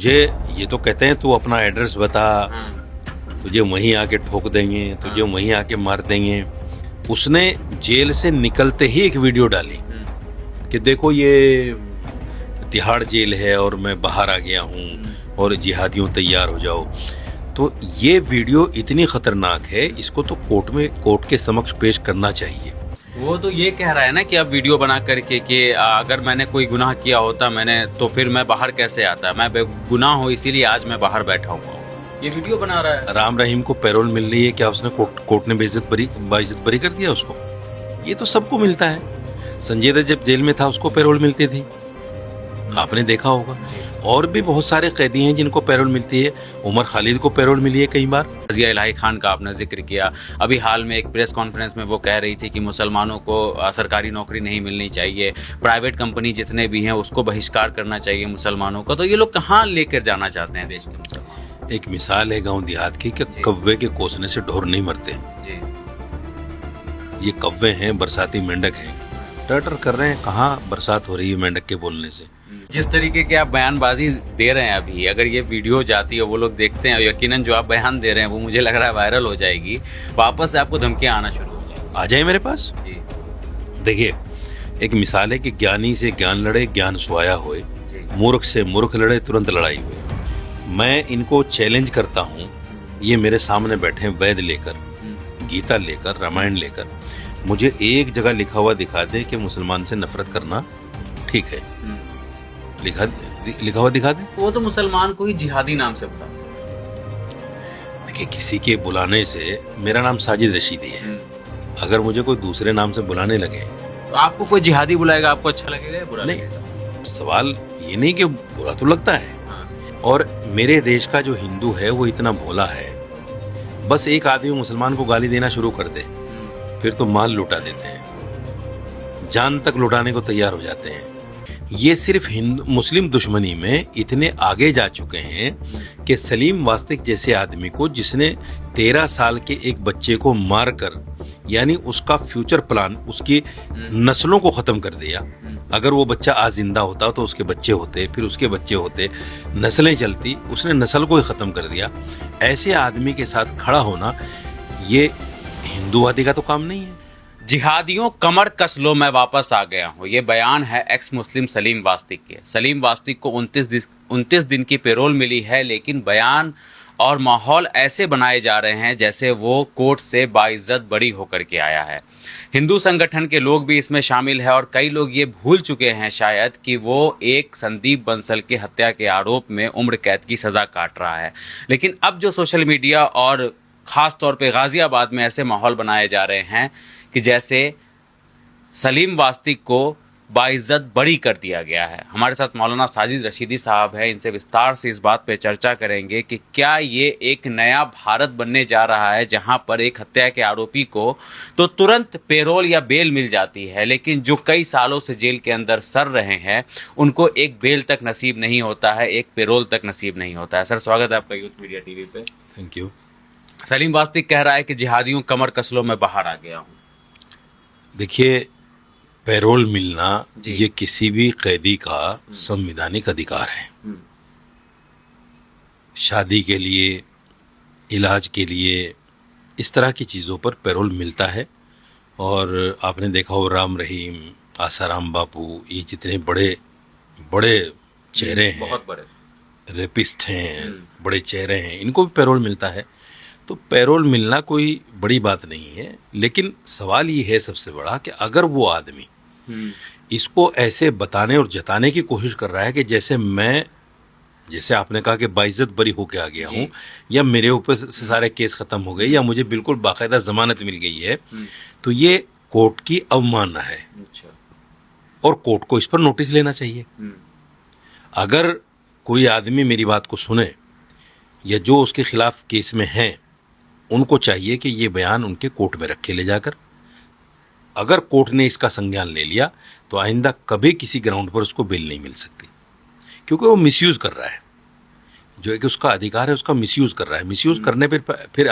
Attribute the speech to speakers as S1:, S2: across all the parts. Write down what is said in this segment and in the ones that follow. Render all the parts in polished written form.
S1: मुझे ये तो कहते हैं तू अपना एड्रेस बता, तुझे वहीं आके ठोक देंगे, तुझे वहीं आके मार देंगे। उसने जेल से निकलते ही एक वीडियो डाली कि देखो ये तिहाड़ जेल है और मैं बाहर आ गया हूँ और जिहादियों तैयार हो जाओ। तो ये वीडियो इतनी खतरनाक है, इसको तो कोर्ट के समक्ष पेश करना चाहिए।
S2: वो तो ये कह रहा है ना कि अब वीडियो बना करके कि अगर मैंने कोई गुनाह किया होता तो फिर मैं बाहर कैसे आता, मैं बेगुनाह हूँ इसीलिए आज मैं बाहर बैठा हुआ हूँ। ये वीडियो बना रहा है।
S1: राम रहीम को पैरोल मिल रही है, क्या उसने कोर्ट ने बाइज्जत बरी कर दिया उसको? ये तो सबको मिलता है। संजय दत्त जब जेल में था उसको पैरोल मिलती थी, आपने देखा होगा। और भी बहुत सारे कैदी हैं जिनको पैरोल मिलती है। उमर खालिद को पैरोल मिली है कई बार।
S2: रज़िया इलाही खान का आपने जिक्र किया। अभी हाल में एक प्रेस कॉन्फ्रेंस में वो कह रही थी कि मुसलमानों को सरकारी नौकरी नहीं मिलनी चाहिए, प्राइवेट कंपनी जितने भी हैं उसको बहिष्कार करना चाहिए मुसलमानों को। तो ये लोग कहाँ लेकर जाना चाहते हैं देश के मुसलमान?
S1: एक मिसाल है गांव देहात की कि कौवे के कोसने से ढोर नहीं मरते। ये कौवे हैं, बरसाती मेंढक हैं, टर कर रहे हैं। कहाँ बरसात हो रही है मेंढक के बोलने से?
S2: जिस तरीके के आप बयानबाजी दे रहे हैं अभी, अगर ये वीडियो जाती है वो लोग देखते हैं, यकीनन जो आप बयान दे रहे हैं वो मुझे लग रहा है वायरल हो जाएगी, वापस से आपको धमकियां आना शुरू हो जाएगी।
S1: आ जाए मेरे पास।
S2: जी
S1: देखिए, एक मिसाल है कि ज्ञानी से ज्ञान लड़े ज्ञान सुहाया होए, मूर्ख से मूर्ख लड़े तुरंत लड़ाई हुए। मैं इनको चैलेंज करता हूँ, ये मेरे सामने बैठे हैं वैद लेकर, गीता लेकर, रामायण लेकर, मुझे एक जगह लिखा हुआ दिखा दे कि मुसलमान से नफरत करना ठीक है। लिखा हुआ दिखा दे।
S2: वो तो मुसलमान को ही जिहादी नाम से बता।
S1: देखिए, किसी के बुलाने से, मेरा नाम साजिद रशीदी है, अगर मुझे कोई दूसरे नाम से बुलाने लगे
S2: तो आपको कोई जिहादी बुलाएगा, आपको अच्छा लगेगा या बुरा लगेगा?
S1: नहीं, सवाल ये नहीं कि बुरा तो लगता है। और मेरे देश का जो हिंदू है वो इतना भोला है, बस एक आदमी मुसलमान को गाली देना शुरू कर दे, फिर तो माल लुटा देते हैं, जान तक लुटाने को तैयार हो जाते हैं। ये सिर्फ मुस्लिम दुश्मनी में इतने आगे जा चुके हैं कि सलीम वास्तिक जैसे आदमी को, जिसने 13 साल के एक बच्चे को मारकर, यानी उसका फ्यूचर प्लान, उसकी नस्लों को खत्म कर दिया। अगर वो बच्चा आज जिंदा होता तो उसके बच्चे होते, फिर उसके बच्चे होते, नस्लें चलती, उसने नस्ल को ही खत्म कर दिया। ऐसे आदमी के साथ खड़ा होना ये हिंदूवादी का तो काम नहीं है।
S2: जिहादियों कमर कस लो, मैं वापस आ गया हूँ, ये बयान है एक्स मुस्लिम सलीम वास्तिक के। सलीम वास्तिक को 29 दिन की पेरोल मिली है, लेकिन बयान और माहौल ऐसे बनाए जा रहे हैं जैसे वो कोर्ट से बाइज्जत बरी होकर के आया है। हिंदू संगठन के लोग भी इसमें शामिल है और कई लोग ये भूल चुके हैं शायद कि वो एक संदीप बंसल के हत्या के आरोप में उम्र कैद की सज़ा काट रहा है। लेकिन अब जो सोशल मीडिया और ख़ास तौर पे गाज़ियाबाद में ऐसे माहौल बनाए जा रहे हैं कि जैसे सलीम वास्तिक को बाइज्जत बरी कर दिया गया है। हमारे साथ मौलाना साजिद रशीदी साहब हैं, इनसे विस्तार से इस बात पे चर्चा करेंगे कि क्या ये एक नया भारत बनने जा रहा है जहां पर एक हत्या के आरोपी को तो तुरंत पेरोल या बेल मिल जाती है, लेकिन जो कई सालों से जेल के अंदर सड़ रहे हैं उनको एक बेल तक नसीब नहीं होता है, एक पेरोल तक नसीब नहीं होता है। सर, स्वागत है आपका यूथ मीडिया टीवी पे।
S1: Thank you.
S2: सलीम वास्तिक कह रहा है कि जिहादियों कमर कस लो, मैं बाहर आ गया हूँ।
S1: देखिए, पैरोल मिलना ये किसी भी कैदी का संवैधानिक अधिकार है। शादी के लिए, इलाज के लिए, इस तरह की चीज़ों पर पैरोल मिलता है। और आपने देखा हो राम रहीम, आसाराम बापू, ये जितने बड़े बड़े चेहरे हैं,
S2: बहुत बड़े
S1: रेपिस्ट हैं, बड़े चेहरे हैं, इनको भी पैरोल मिलता है। तो पैरोल मिलना कोई बड़ी बात नहीं है, लेकिन सवाल ये है सबसे बड़ा कि अगर वो आदमी इसको ऐसे बताने और जताने की कोशिश कर रहा है कि जैसे आपने कहा कि बाइज्जत बरी होके आ गया हूँ, या मेरे ऊपर से सारे केस खत्म हो गए, या मुझे बिल्कुल बाकायदा जमानत मिल गई है, तो ये कोर्ट की अवमानना है। और कोर्ट को इस पर नोटिस लेना चाहिए। अगर कोई आदमी मेरी बात को सुने, या जो उसके खिलाफ केस में हैं, उनको चाहिए कि ये बयान उनके कोर्ट में रखे ले जाकर। अगर कोर्ट ने इसका संज्ञान ले लिया तो आइंदा कभी किसी ग्राउंड पर उसको बेल नहीं मिल सकती, क्योंकि वो मिसयूज़ कर रहा है। जो है कि उसका अधिकार है, उसका मिसयूज़ कर रहा है। मिसयूज़ करने पर फिर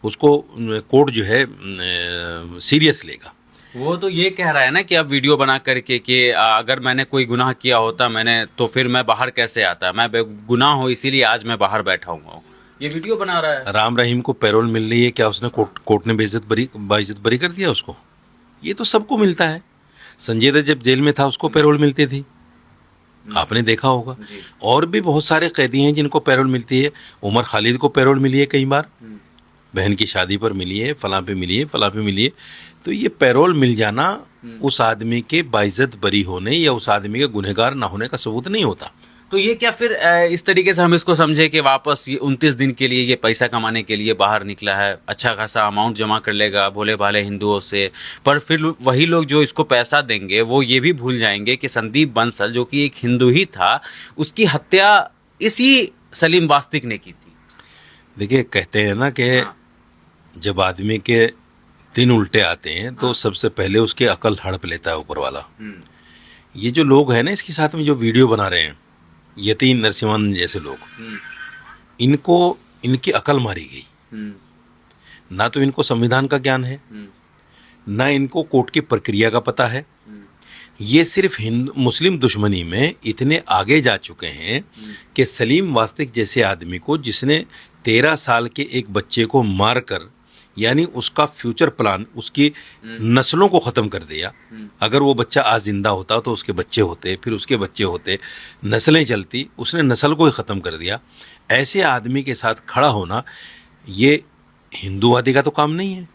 S1: उसको कोर्ट जो है सीरियस लेगा।
S2: वो तो ये कह रहा है ना कि अब वीडियो बना करके कि अगर मैंने कोई गुनाह किया होता मैंने तो फिर मैं बाहर कैसे आता, मैं बेगुनाह हूँ इसीलिए आज मैं बाहर बैठा हूँ। ये वीडियो बना रहा है।
S1: राम रहीम को पैरोल मिल रही है, क्या उसने कोर्ट ने बाइज्जत बरी कर दिया उसको? ये तो सबको मिलता है। संजय दत्त जब जेल में था उसको पैरोल मिलती थी, आपने देखा होगा। और भी बहुत सारे कैदी हैं जिनको पैरोल मिलती है। उमर खालिद को पैरोल मिली है कई बार, बहन की शादी पर मिली है, फलां पे मिली है, फलां पे मिली है। तो ये पैरोल मिल जाना उस आदमी के बाइज्जत बरी होने या उस आदमी के गुनहगार ना होने का सबूत नहीं होता।
S2: तो ये क्या फिर इस तरीके से हम इसको समझे कि वापस ये 29 दिन के लिए ये पैसा कमाने के लिए बाहर निकला है, अच्छा खासा अमाउंट जमा कर लेगा भोले भाले हिंदुओं से, पर फिर वही लोग जो इसको पैसा देंगे वो ये भी भूल जाएंगे कि संदीप बंसल जो कि एक हिंदू ही था, उसकी हत्या इसी सलीम वास्तिक ने की थी।
S1: देखिए, कहते हैं ना कि जब आदमी के दिन उल्टे आते हैं तो सबसे पहले उसके अकल हड़प लेता है ऊपर वाला। ये जो लोग हैं ना इसके साथ में जो वीडियो बना रहे हैं, यतीन नरसिम्हन जैसे लोग, इनको इनकी अकल मारी गई। ना तो इनको संविधान का ज्ञान है, ना इनको कोर्ट की प्रक्रिया का पता है। ये सिर्फ हिंदू मुस्लिम दुश्मनी में इतने आगे जा चुके हैं कि सलीम वास्तिक जैसे आदमी को, जिसने 13 साल के एक बच्चे को मारकर, यानी उसका फ्यूचर प्लान, उसकी नस्लों को ख़त्म कर दिया। अगर वो बच्चा आज जिंदा होता तो उसके बच्चे होते, फिर उसके बच्चे होते, नस्लें चलती, उसने नस्ल को ही ख़त्म कर दिया। ऐसे आदमी के साथ खड़ा होना ये हिंदूवादी का तो काम नहीं है,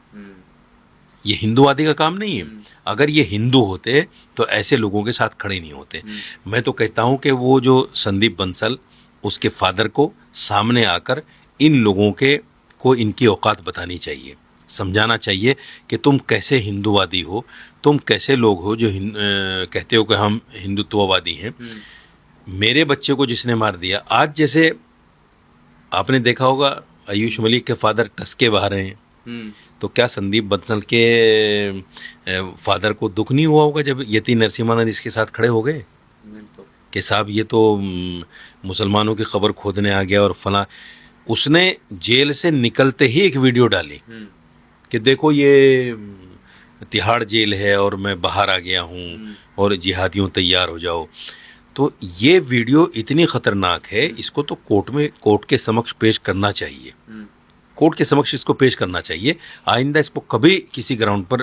S1: ये हिंदूवादी का काम नहीं है। अगर ये हिंदू होते तो ऐसे लोगों के साथ खड़े नहीं होते। मैं तो कहता हूँ कि वो जो संदीप बंसल, उसके फादर को सामने आकर इन लोगों के को इनकी औकात बतानी चाहिए, समझाना चाहिए कि तुम कैसे हिंदूवादी हो, तुम कैसे लोग हो जो कहते हो कि हम हिंदुत्ववादी हैं। मेरे बच्चे को जिसने मार दिया, आज जैसे आपने देखा होगा आयुष मलिक के फादर टसके बाहर हैं, तो क्या संदीप बंसल के फादर को दुख नहीं हुआ होगा जब यतीन नरसिम्हानंद इसके साथ खड़े हो गए कि साहब ये तो मुसलमानों की खबर खोदने आ गया और फला। उसने जेल से निकलते ही एक वीडियो डाली कि देखो ये तिहाड़ जेल है और मैं बाहर आ गया हूँ और जिहादियों तैयार हो जाओ। तो ये वीडियो इतनी ख़तरनाक है, इसको तो कोर्ट के समक्ष पेश करना चाहिए, कोर्ट के समक्ष इसको पेश करना चाहिए। आइंदा इसको कभी किसी ग्राउंड पर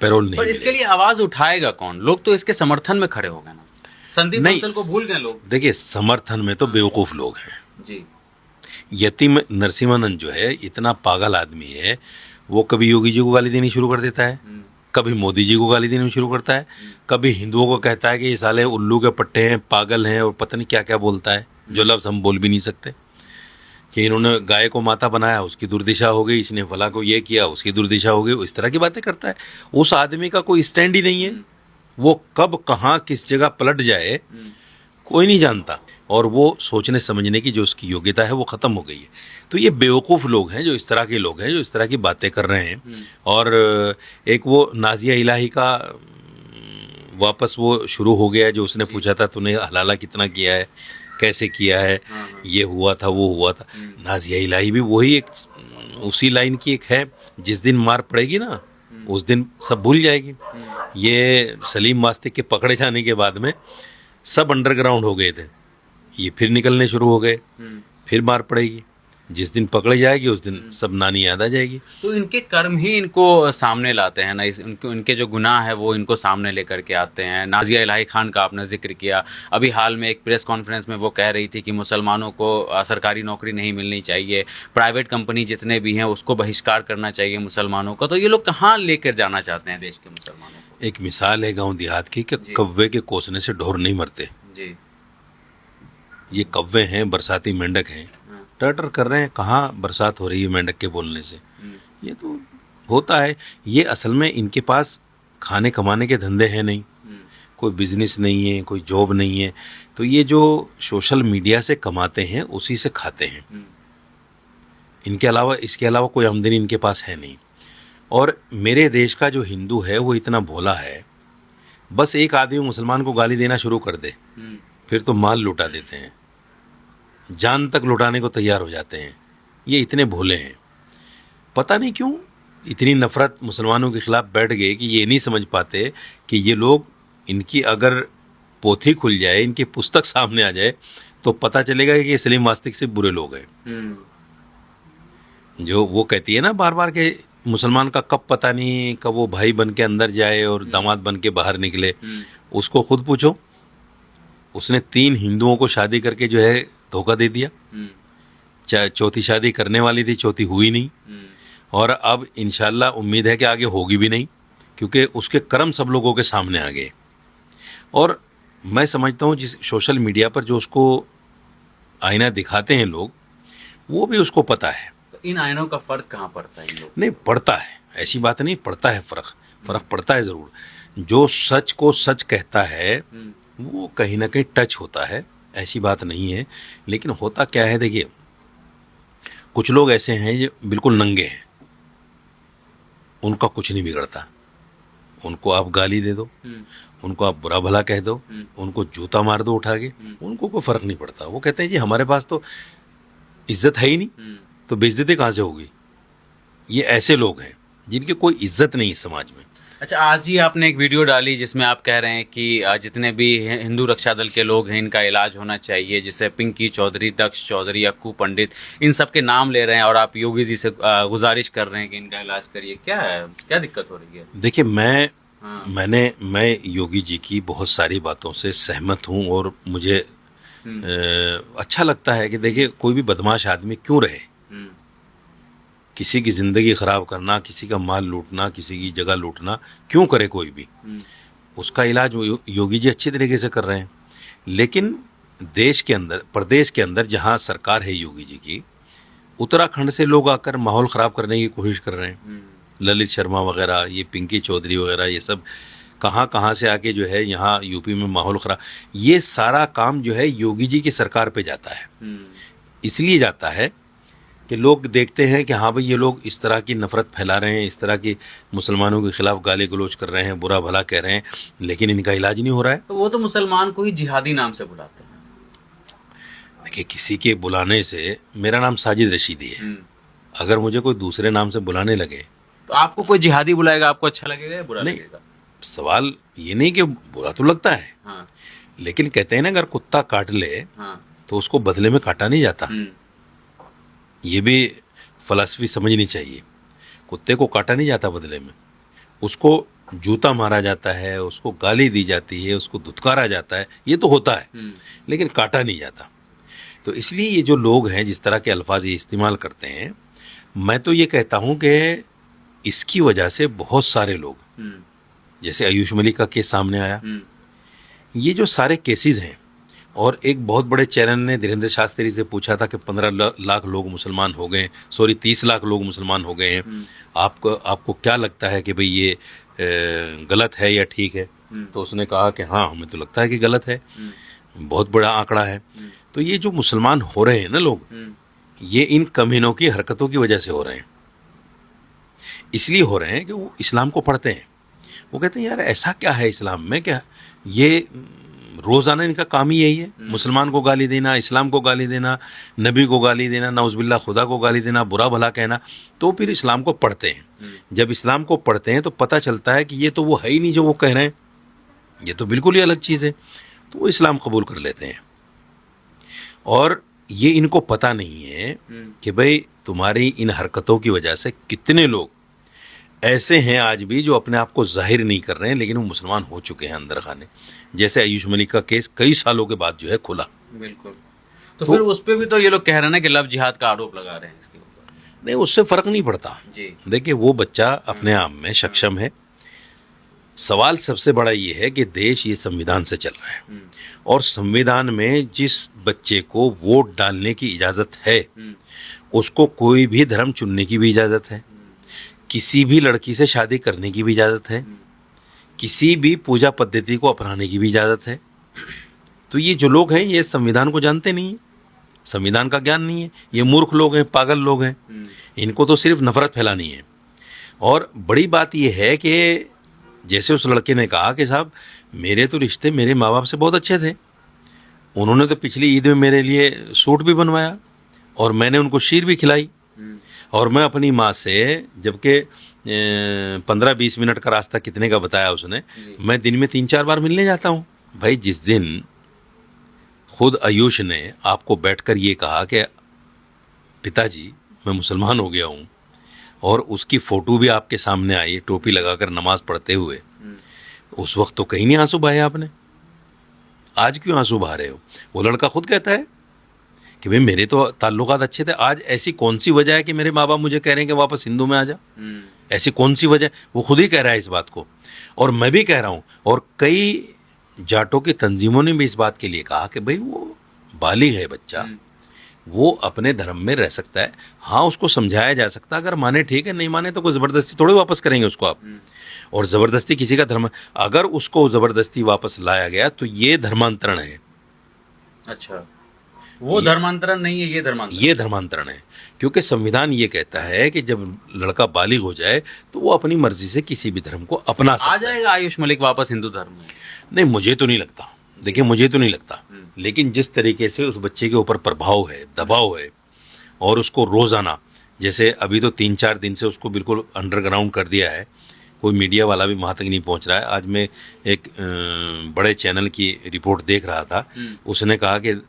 S1: पैरोल नहीं।
S2: पर इसके लिए आवाज़ उठाएगा कौन? लोग तो इसके समर्थन में खड़े हो गए ना, संदीप बंसल को भूल गए लोग।
S1: देखिए, समर्थन में तो बेवकूफ़ लोग हैं
S2: जी।
S1: यतीम नरसिम्हानंद जो है इतना पागल आदमी है, वो कभी योगी जी को गाली देनी शुरू कर देता है, कभी मोदी जी को गाली देनी शुरू करता है, कभी हिंदुओं को कहता है कि ये साले उल्लू के पट्टे हैं, पागल हैं, और पता नहीं क्या क्या बोलता है, जो लफ्ज़ हम बोल भी नहीं सकते। कि इन्होंने गाय को माता बनाया, उसकी दुर्दिशा हो गई, इसने फला को ये किया, उसकी दुर्दिशा हो गई, इस तरह की बातें करता है। उस आदमी का कोई स्टैंड ही नहीं है, वो कब कहाँ किस जगह पलट जाए कोई नहीं जानता, और वो सोचने समझने की जो उसकी योग्यता है वो ख़त्म हो गई है। तो ये बेवकूफ़ लोग हैं जो इस तरह के लोग हैं जो इस तरह की बातें कर रहे हैं। और एक वो नाजिया इलाही का वापस वो शुरू हो गया, जो उसने पूछा था तूने हलाला कितना किया है, कैसे किया है, ये हुआ था वो हुआ था। नाजिया इलाही भी वही एक उसी लाइन की एक है, जिस दिन मार पड़ेगी ना उस दिन सब भूल जाएगी। ये सलीम वास्तिक के पकड़े जाने के बाद में सब अंडरग्राउंड हो गए थे, ये फिर निकलने शुरू हो गए, फिर मार पड़ेगी, जिस दिन पकड़े जाएगी उस दिन सब नानी याद आ जाएगी।
S2: तो इनके कर्म ही इनको सामने लाते हैं ना, इनके जो गुनाह है वो इनको सामने लेकर के आते हैं। नाजिया इलाही खान का आपने जिक्र किया, अभी हाल में एक प्रेस कॉन्फ्रेंस में वो कह रही थी कि मुसलमानों को सरकारी नौकरी नहीं मिलनी चाहिए, प्राइवेट कंपनी जितने भी हैं उसको बहिष्कार करना चाहिए मुसलमानों का। तो ये लोग कहाँ लेकर जाना चाहते हैं देश के मुसलमानों को?
S1: एक मिसाल है गांव देहात की कि कौवे के कोसने से ढोर नहीं मरते
S2: जी।
S1: ये कौवे हैं, बरसाती मेंढक हैं, टर्टर कर रहे हैं, कहाँ बरसात हो रही है मेंढक के बोलने से। ये तो होता है। ये असल में इनके पास खाने कमाने के धंधे हैं नहीं, कोई बिजनेस नहीं है, कोई जॉब नहीं है, तो ये जो सोशल मीडिया से कमाते हैं उसी से खाते हैं। इनके अलावा इसके अलावा कोई आमदनी इनके पास है नहीं। और मेरे देश का जो हिंदू है वो इतना भोला है, बस एक आदमी मुसलमान को गाली देना शुरू कर दे फिर तो माल लुटा देते हैं, जान तक लुटाने को तैयार हो जाते हैं। ये इतने भोले हैं, पता नहीं क्यों इतनी नफरत मुसलमानों के खिलाफ बैठ गई कि ये नहीं समझ पाते कि ये लोग, इनकी अगर पोथी खुल जाए, इनकी पुस्तक सामने आ जाए, तो पता चलेगा कि ये सलीम वास्तिक से बुरे लोग हैं। जो वो कहती है ना बार बार के मुसलमान का कब पता नहीं, कब वो भाई बन के अंदर जाए और दामाद बन के बाहर निकले। उसको खुद पूछो, उसने 3 हिंदुओं को शादी करके जो है धोखा दे दिया। चौथी शादी करने वाली थी, चौथी हुई नहीं, और अब इंशाल्लाह उम्मीद है कि आगे होगी भी नहीं, क्योंकि उसके कर्म सब लोगों के सामने आ गए। और मैं समझता हूँ जिस सोशल मीडिया पर जो उसको आईना दिखाते हैं लोग, वो भी उसको पता है।
S2: तो इन आईनों का फर्क कहाँ पड़ता है इन लोग?
S1: नहीं पड़ता है, ऐसी बात नहीं, पड़ता है फर्क पड़ता है ज़रूर। जो सच को सच कहता है वो कहीं ना कहीं टच होता है, ऐसी बात नहीं है। लेकिन होता क्या है, देखिए कुछ लोग ऐसे हैं जो बिल्कुल नंगे हैं, उनका कुछ नहीं बिगड़ता। उनको आप गाली दे दो, उनको आप बुरा भला कह दो, उनको जूता मार दो उठा के, उनको कोई फर्क नहीं पड़ता। वो कहते हैं जी हमारे पास तो इज्जत है ही नहीं, तो बेइज्जती कहाँ से होगी। ये ऐसे लोग हैं जिनकी कोई इज्जत नहीं इस समाज में।
S2: अच्छा, आज ही आपने एक वीडियो डाली जिसमें आप कह रहे हैं कि जितने भी हिंदू रक्षा दल के लोग हैं इनका इलाज होना चाहिए, जैसे पिंकी चौधरी, दक्ष चौधरी, अक्कू पंडित, इन सब के नाम ले रहे हैं और आप योगी जी से गुजारिश कर रहे हैं कि इनका इलाज करिए। क्या है, क्या दिक्कत हो रही है?
S1: देखिए मैं योगी जी की बहुत सारी बातों से सहमत हूँ, और मुझे अच्छा लगता है कि देखिए कोई भी बदमाश आदमी क्यों रहे, किसी की ज़िंदगी ख़राब करना, किसी का माल लूटना, किसी की जगह लूटना क्यों करे कोई भी। उसका इलाज योगी जी अच्छी तरीके से कर रहे हैं। लेकिन देश के अंदर, प्रदेश के अंदर जहाँ सरकार है योगी जी की, उत्तराखंड से लोग आकर माहौल ख़राब करने की कोशिश कर रहे हैं। ललित शर्मा वगैरह, ये पिंकी चौधरी वगैरह, ये सब कहाँ कहाँ से आके जो है यहाँ यूपी में माहौल ख़राब, ये सारा काम जो है योगी जी की सरकार पे जाता है। इसलिए जाता है कि लोग देखते हैं कि हाँ भाई ये लोग इस तरह की नफ़रत फैला रहे हैं, इस तरह की मुसलमानों के खिलाफ गाली गलौज कर रहे हैं, बुरा भला कह रहे हैं, लेकिन इनका इलाज नहीं हो रहा है।
S2: तो वो तो मुसलमान को ही जिहादी नाम से बुलाते हैं।
S1: देखिए किसी के बुलाने से, मेरा नाम साजिद रशीदी है, अगर मुझे कोई दूसरे नाम से बुलाने लगे
S2: तो आपको कोई जिहादी बुलाएगा, आपको अच्छा लगेगा या बुरा
S1: नहीं,
S2: लगेगा?
S1: सवाल ये नहीं कि बुरा तो लगता है।
S2: हाँ।
S1: लेकिन कहते हैं ना, अगर कुत्ता काट ले
S2: हाँ।
S1: तो उसको बदले में काटा नहीं जाता। ये भी फ़लसफ़ी समझनी चाहिए। कुत्ते को काटा नहीं जाता बदले में, उसको जूता मारा जाता है, उसको गाली दी जाती है, उसको धुतकारा जाता है, ये तो होता है, लेकिन काटा नहीं जाता। तो इसलिए ये जो लोग हैं जिस तरह के अल्फाज ये इस्तेमाल करते हैं, मैं तो ये कहता हूँ कि इसकी वजह से बहुत सारे लोग, जैसे आयुष मलिक का केस सामने आया, ये जो सारे केसेस हैं, और एक बहुत बड़े चैनल ने धीरेन्द्र शास्त्री से पूछा था कि 15 लाख लोग मुसलमान हो गए, 30 लाख लोग मुसलमान हो गए हैं, आपको क्या लगता है कि भाई ये गलत है या ठीक है? तो उसने कहा कि हाँ हमें तो लगता है कि गलत है, बहुत बड़ा आंकड़ा है। तो ये जो मुसलमान हो रहे हैं ना लोग, ये इन कमीनों की हरकतों की वजह से हो रहे हैं। इसलिए हो रहे हैं कि वो इस्लाम को पढ़ते हैं, वो कहते हैं यार ऐसा क्या है इस्लाम में, क्या ये रोज़ाना इनका काम ही यही है, मुसलमान को गाली देना, इस्लाम को गाली देना, नबी को गाली देना, नाउज़ुबिल्लाह खुदा को गाली देना, बुरा भला कहना। तो फिर इस्लाम को पढ़ते हैं, जब इस्लाम को पढ़ते हैं तो पता चलता है कि ये तो वो है ही नहीं जो वो कह रहे हैं, ये तो बिल्कुल ही अलग चीज़ है, तो वो इस्लाम कबूल कर लेते हैं। और ये इनको पता नहीं है कि भाई तुम्हारी इन हरकतों की वजह से कितने लोग ऐसे हैं आज भी जो अपने आप को जाहिर नहीं कर रहे हैं, लेकिन वो मुसलमान हो चुके हैं अंदर खाने। जैसे आयुष मलिक का केस कई सालों के बाद जो है खुला।
S2: बिल्कुल। तो फिर उस पर भी तो ये लोग कह रहे हैं ना कि लव जिहाद का आरोप लगा रहे हैं इसके ऊपर।
S1: नहीं, उससे फ़र्क नहीं पड़ता
S2: जी।
S1: देखिए वो बच्चा अपने आप में सक्षम है। सवाल सबसे बड़ा ये है कि देश ये संविधान से चल रहा है, और संविधान में जिस बच्चे को वोट डालने की इजाज़त है उसको कोई भी धर्म चुनने की भी इजाज़त है, किसी भी लड़की से शादी करने की भी इजाज़त है, किसी भी पूजा पद्धति को अपनाने की भी इजाज़त है। तो ये जो लोग हैं ये संविधान को जानते नहीं हैं, संविधान का ज्ञान नहीं है, ये मूर्ख लोग हैं, पागल लोग हैं, इनको तो सिर्फ नफ़रत फैलानी है। और बड़ी बात ये है कि जैसे उस लड़के ने कहा कि साहब मेरे तो रिश्ते मेरे माँ बाप से बहुत अच्छे थे, उन्होंने तो पिछली ईद में मेरे लिए सूट भी बनवाया और मैंने उनको शीर भी खिलाई, और मैं अपनी माँ से, जबकि 15-20 मिनट का रास्ता कितने का बताया उसने, मैं दिन में 3-4 बार मिलने जाता हूँ। भाई जिस दिन खुद आयुष ने आपको बैठकर ये कहा कि पिताजी मैं मुसलमान हो गया हूँ, और उसकी फ़ोटो भी आपके सामने आई टोपी लगाकर नमाज पढ़ते हुए, उस वक्त तो कहीं नहीं आंसू बहाए आपने। आज क्यों आंसू बहा रहे हो? वो लड़का खुद कहता है कि भाई मेरे तो ताल्लुकात अच्छे थे, आज ऐसी कौन सी वजह है कि मेरे माँ बाप मुझे कह रहे हैं कि वापस हिंदू में आ जा? ऐसी कौन सी वजह? वो खुद ही कह रहा है इस बात को, और मैं भी कह रहा हूँ, और कई जाटों की तंजीमों ने भी इस बात के लिए कहा कि भाई वो बालिग है बच्चा, वो अपने धर्म में रह सकता है। हाँ, उसको समझाया जा सकता है, अगर माने ठीक है, नहीं माने तो कोई ज़बरदस्ती थोड़ी वापस करेंगे उसको आप। और ज़बरदस्ती किसी का धर्म, अगर उसको ज़बरदस्ती वापस लाया गया तो ये धर्मांतरण है।
S2: अच्छा, वो धर्मांतरण नहीं है,
S1: ये धर्मांतरण है, क्योंकि संविधान ये कहता है कि जब लड़का बालिग हो जाए तो वो अपनी मर्जी से किसी भी धर्म को अपना सकता
S2: आ
S1: है।
S2: जाएगा आयुष मलिक वापस हिंदू धर्म में?
S1: नहीं, मुझे तो नहीं लगता। देखिए, मुझे तो नहीं लगता, लेकिन जिस तरीके से उस बच्चे के ऊपर प्रभाव है, दबाव है, और उसको रोज़ाना, जैसे अभी तो 3-4 दिन से उसको बिल्कुल अंडरग्राउंड कर दिया है, कोई मीडिया वाला भी वहाँ तक नहीं पहुँच रहा है। आज मैं एक बड़े चैनल की रिपोर्ट देख रहा था, उसने कहा कि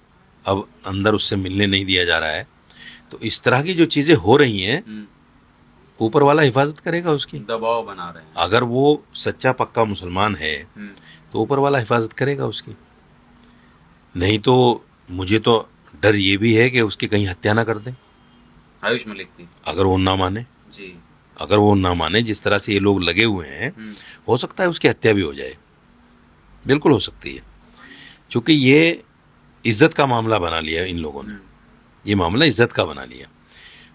S1: अब अंदर उससे मिलने नहीं दिया जा रहा है। तो इस तरह की जो चीज़ें हो रही हैं, ऊपर वाला हिफाजत करेगा उसकी।
S2: दबाव बना रहे हैं।
S1: अगर वो सच्चा पक्का मुसलमान है तो ऊपर वाला हिफाजत करेगा उसकी। नहीं तो मुझे तो डर ये भी है कि उसकी कहीं हत्या ना कर दें
S2: आयुष मलिक की,
S1: अगर वो ना माने।
S2: जी,
S1: अगर वो ना माने, जिस तरह से ये लोग लगे हुए हैं, हो सकता है उसकी हत्या भी हो जाए, बिल्कुल हो सकती है, क्योंकि ये इज्जत का मामला बना लिया इन लोगों ने। ये मामला इज्जत का बना लिया।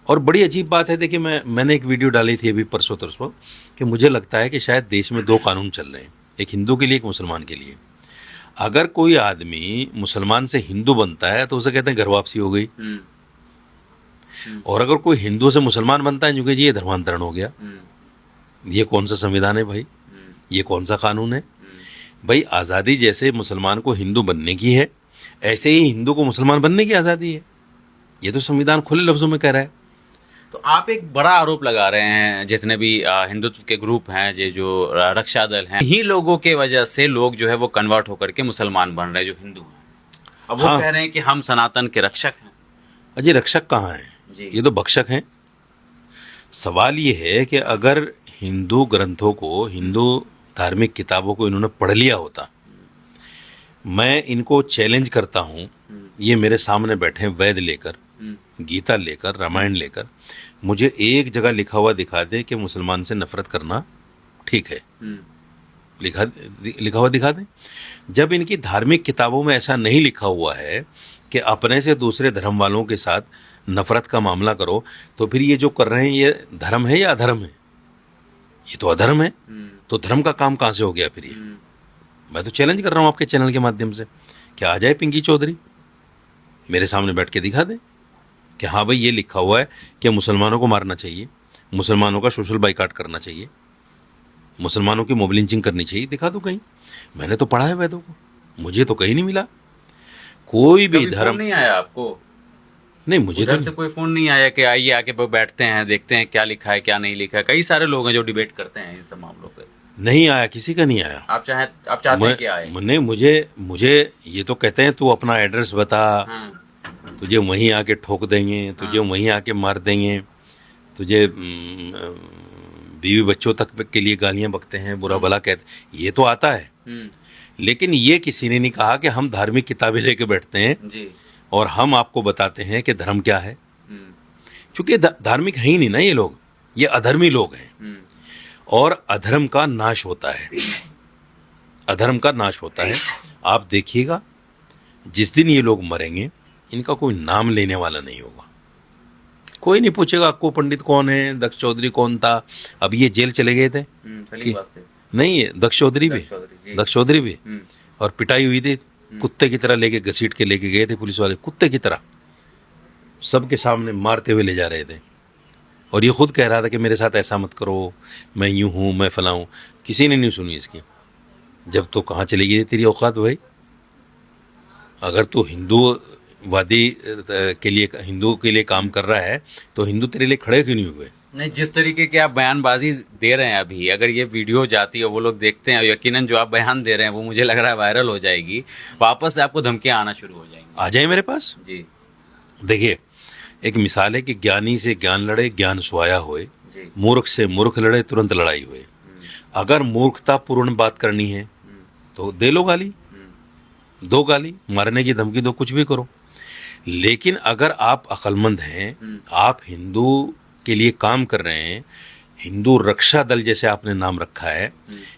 S1: और बड़ी अजीब बात है, देखिए मैंने एक वीडियो डाली थी अभी परसों तरसों कि मुझे लगता है कि शायद देश में 2 कानून चल रहे हैं, एक हिंदू के लिए, एक मुसलमान के लिए। अगर कोई आदमी मुसलमान से हिंदू बनता है तो उसे कहते हैं घर वापसी हो गई, और अगर कोई हिंदू से मुसलमान बनता है, क्योंकि जी ये धर्मांतरण हो गया। ये कौन सा संविधान है भाई? ये कौन सा कानून है भाई? आज़ादी जैसे मुसलमान को हिंदू बनने की है, ऐसे ही हिंदू को मुसलमान बनने की आज़ादी है। ये तो संविधान खुले लफ्जों में कह रहा है।
S2: तो आप एक बड़ा आरोप लगा रहे हैं, जितने भी हिंदुत्व के ग्रुप हैं, ये जो रक्षा दल हैं, ही लोगों के वजह से लोग जो है वो कन्वर्ट होकर के मुसलमान बन रहे हैं जो हिंदू हैं। अब वो कह रहे हैं कि हम सनातन के रक्षक हैं।
S1: अजय, रक्षक कहाँ हैं? ये तो भक्षक हैं। सवाल ये है कि अगर हिंदू ग्रंथों को, हिंदू धार्मिक किताबों को इन्होंने पढ़ लिया होता, मैं इनको चैलेंज करता हूँ, ये मेरे सामने बैठे वेद लेकर, गीता लेकर, रामायण लेकर, मुझे एक जगह लिखा हुआ दिखा दे कि मुसलमान से नफरत करना ठीक है। लिखा हुआ दिखा दें। जब इनकी धार्मिक किताबों में ऐसा नहीं लिखा हुआ है कि अपने से दूसरे धर्म वालों के साथ नफरत का मामला करो, तो फिर ये जो कर रहे हैं ये धर्म है या अधर्म है? ये तो अधर्म है। तो धर्म का काम कहाँ से हो गया फिर ये? मैं तो चैलेंज कर रहा हूँ आपके चैनल के माध्यम से कि आ जाए पिंकी चौधरी, मेरे सामने बैठ के दिखा दे कि हाँ भाई ये लिखा हुआ है कि मुसलमानों को मारना चाहिए, मुसलमानों का सोशल बाइकाट करना चाहिए, मुसलमानों की मोब लिंचिंग करनी चाहिए। दिखा दो कहीं। मैंने तो पढ़ा है वेदों को, मुझे तो कहीं नहीं मिला। कोई भी धर्म
S2: नहीं आया आपको?
S1: नहीं, मुझे तो
S2: से कोई फोन नहीं आया कि आइए आके बैठते हैं, देखते हैं क्या लिखा है क्या नहीं लिखा है। कई सारे लोग हैं जो डिबेट करते हैं इन सब मामलों पे।
S1: नहीं आया, किसी का नहीं आया।
S2: आप चाहते हैं कि आए?
S1: नहीं, मुझे ये तो कहते हैं तू अपना एड्रेस बता, तुझे वहीं आके ठोक देंगे, तुझे वहीं आके मार देंगे, तुझे बीवी बच्चों तक के लिए गालियां बकते हैं, बुरा भला कहते, ये तो आता है। लेकिन ये किसी ने नहीं कहा कि हम धार्मिक किताबें लेके बैठते हैं जी, और हम आपको बताते हैं कि धर्म क्या है। क्योंकि धार्मिक है ही नहीं ना ये लोग, ये अधर्मी लोग हैं। और अधर्म का नाश होता है, अधर्म का नाश होता है। आप देखिएगा जिस दिन ये लोग मरेंगे, इनका कोई नाम लेने वाला नहीं होगा। कोई नहीं पूछेगा अक्को पंडित कौन है, दक्ष चौधरी कौन था। अब ये जेल चले गए थे नहीं, दक्ष चौधरी भी और पिटाई हुई थी, कुत्ते की तरह लेके घसीट के लेके गए थे पुलिस वाले, कुत्ते की तरह सबके सामने मारते हुए ले जा रहे थे। और ये खुद कह रहा था कि मेरे साथ ऐसा मत करो, मैं यूं हूँ, मैं फला हूँ। किसी ने नहीं सुनी इसकी। जब तो कहाँ चली गई तेरी औकात भाई? अगर तू हिंदूवादी के लिए, हिंदू के लिए काम कर रहा है तो हिंदू तेरे लिए खड़े क्यों नहीं हुए?
S2: नहीं, जिस तरीके की आप बयानबाजी दे रहे हैं अभी, अगर ये वीडियो जाती है वो लोग देखते हैं, यकीनन जो आप बयान दे रहे हैं वो मुझे लग रहा है वायरल हो जाएगी, वापस से आपको धमकियां आना शुरू हो जाएंगी।
S1: आ जाए मेरे पास।
S2: जी
S1: देखिए, एक मिसाल है कि ज्ञानी से ज्ञान लड़े ज्ञान सोया होए,
S2: जी।
S1: मूर्ख से मूर्ख लड़े तुरंत लड़ाई हुए। अगर मूर्खतापूर्ण बात करनी है तो दे लो गाली, दो गाली, मारने की धमकी दो, कुछ भी करो। लेकिन अगर आप अक्लमंद हैं, आप हिंदू के लिए काम कर रहे हैं, हिंदू रक्षा दल जैसे आपने नाम रखा है,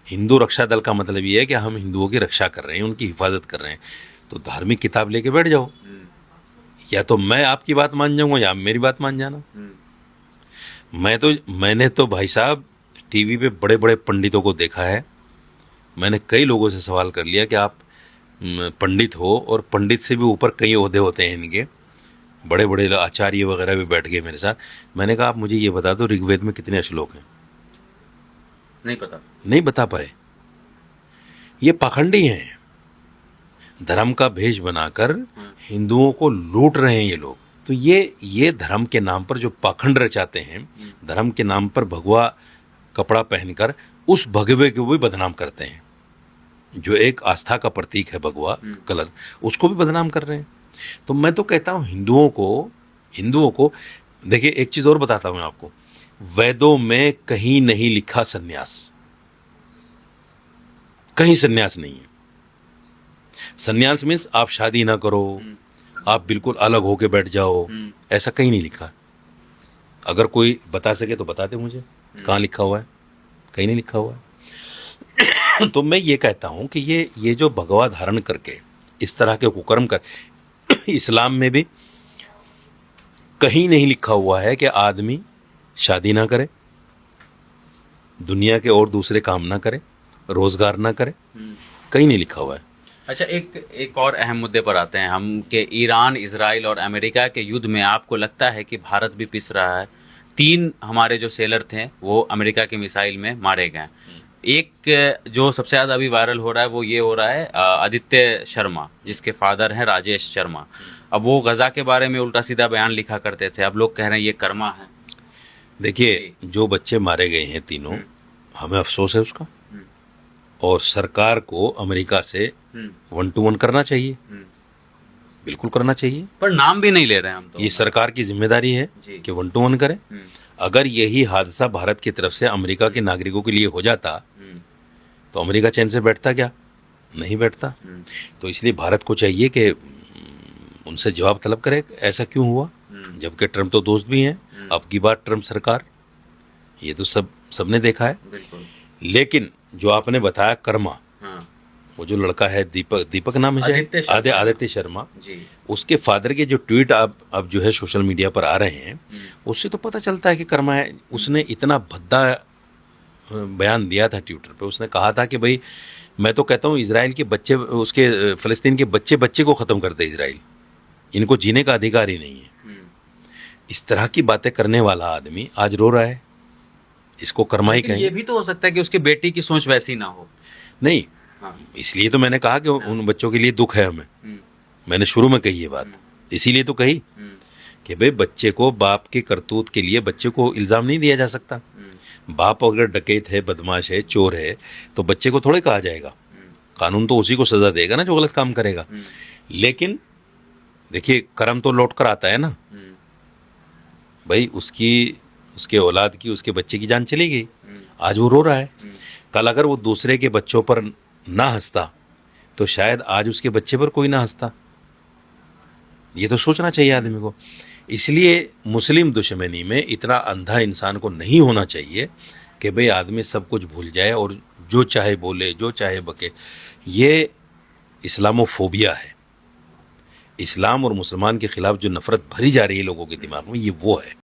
S1: हिंदू रक्षा दल का मतलब ये है कि हम हिंदुओं की रक्षा कर रहे हैं, उनकी हिफाजत कर रहे हैं, तो धार्मिक किताब लेके बैठ जाओ। या तो मैं आपकी बात मान जाऊंगा या आप मेरी बात मान जाना। मैंने तो भाई साहब टीवी पे बड़े बड़े पंडितों को देखा है। मैंने कई लोगों से सवाल कर लिया कि आप पंडित हो, और पंडित से भी ऊपर कई ओहदे होते हैं इनके, बड़े बड़े आचार्य वगैरह भी बैठ गए मेरे साथ। मैंने कहा आप मुझे ये बता दो ऋग्वेद में कितने श्लोक हैं?
S2: नहीं पता,
S1: नहीं बता पाए। ये पाखंडी हैं, धर्म का भेष बनाकर हिंदुओं को लूट रहे हैं ये लोग। तो ये धर्म के नाम पर जो पाखंड रचाते हैं, धर्म के नाम पर भगवा कपड़ा पहनकर उस भगवे को भी बदनाम करते हैं। जो एक आस्था का प्रतीक है भगवा कलर, उसको भी बदनाम कर रहे हैं। तो मैं तो कहता हूं हिंदुओं को देखिए, एक चीज और बताता हूं आपको, वेदों में कहीं नहीं लिखा सन्यास, कहीं सन्यास नहीं है। सन्यास मीन्स आप शादी ना करो, आप बिल्कुल अलग होके बैठ जाओ, ऐसा कहीं नहीं लिखा। अगर कोई बता सके तो बता दे मुझे, कहाँ लिखा हुआ है? कहीं नहीं लिखा हुआ है। तो मैं ये कहता हूं कि ये जो भगवा धारण करके इस तरह के कुकर्म कर, इस्लाम में भी कहीं नहीं लिखा हुआ है कि आदमी शादी ना करे, दुनिया के और दूसरे काम ना करे, रोजगार ना करे, कहीं नहीं लिखा हुआ है।
S2: अच्छा, एक और अहम मुद्दे पर आते हैं हम कि ईरान, इजराइल और अमेरिका के युद्ध में आपको लगता है कि भारत भी पिस रहा है? 3 हमारे जो सेलर थे वो अमेरिका की मिसाइल में मारे गए। एक जो सबसे ज़्यादा अभी वायरल हो रहा है वो ये हो रहा है आदित्य शर्मा, जिसके फादर हैं राजेश शर्मा। अब वो गजा के बारे में उल्टा सीधा बयान लिखा करते थे, अब लोग कह रहे हैं ये कर्मा है।
S1: देखिए, जो बच्चे मारे गए हैं तीनों, हमें अफसोस है उसका, और सरकार को अमेरिका से 1 to 1 करना चाहिए, बिल्कुल करना चाहिए।
S2: पर नाम भी नहीं ले रहे हैं हम तो।
S1: ये सरकार की जिम्मेदारी है कि 1 to 1 करे। अगर यही हादसा भारत की तरफ से अमेरिका के नागरिकों के लिए हो जाता तो अमेरिका चैन से बैठता क्या? नहीं बैठता। तो इसलिए भारत को चाहिए कि उनसे जवाब तलब करे, ऐसा क्यों हुआ, जबकि ट्रम्प तो दोस्त भी हैं। अब की बात ट्रम्प सरकार, ये तो सबने देखा है। लेकिन जो आपने बताया कर्मा, वो जो लड़का है दीपक नाम है, आदित्य शर्मा
S2: जी,
S1: उसके फादर के जो ट्वीट अब जो है सोशल मीडिया पर आ रहे हैं, उससे तो पता चलता है कि कर्मा है। उसने इतना भद्दा बयान दिया था ट्विटर पे। उसने कहा था कि भाई, मैं तो कहता हूँ इजराइल के बच्चे, उसके फ़लस्तीन के बच्चे को ख़त्म कर दे इजराइल, इनको जीने का अधिकार ही नहीं है। इस तरह की बातें करने वाला आदमी आज रो रहा है, इसको कर्मा ही कहेंगे।
S2: ये भी तो हो सकता है कि उसकी बेटी की सोच वैसी ना हो।
S1: नहीं, इसलिए तो मैंने कहा कि उन बच्चों के लिए दुख है हमें। मैंने शुरू में कही ये बात, इसीलिए तो कही कि भाई बच्चे को बाप के करतूत के लिए बच्चे को इल्ज़ाम नहीं दिया जा सकता। बाप अगर डकैत है, बदमाश है, चोर है, तो बच्चे को थोड़े कहा जाएगा। कानून तो उसी को सजा देगा ना जो गलत काम करेगा। लेकिन देखिए, कर्म तो लौट कर आता है ना भाई। उसके औलाद की, उसके बच्चे की जान चली गई, आज वो रो रहा है। कल अगर वो दूसरे के बच्चों पर ना हंसता तो शायद आज उसके बच्चे पर कोई ना हंसता। ये तो सोचना चाहिए आदमी को। इसलिए मुस्लिम दुश्मनी में इतना अंधा इंसान को नहीं होना चाहिए कि भाई आदमी सब कुछ भूल जाए और जो चाहे बोले, जो चाहे बके। ये इस्लामोफोबिया है। इस्लाम और मुसलमान के खिलाफ जो नफरत भरी जा रही है लोगों के दिमाग में, ये वो है।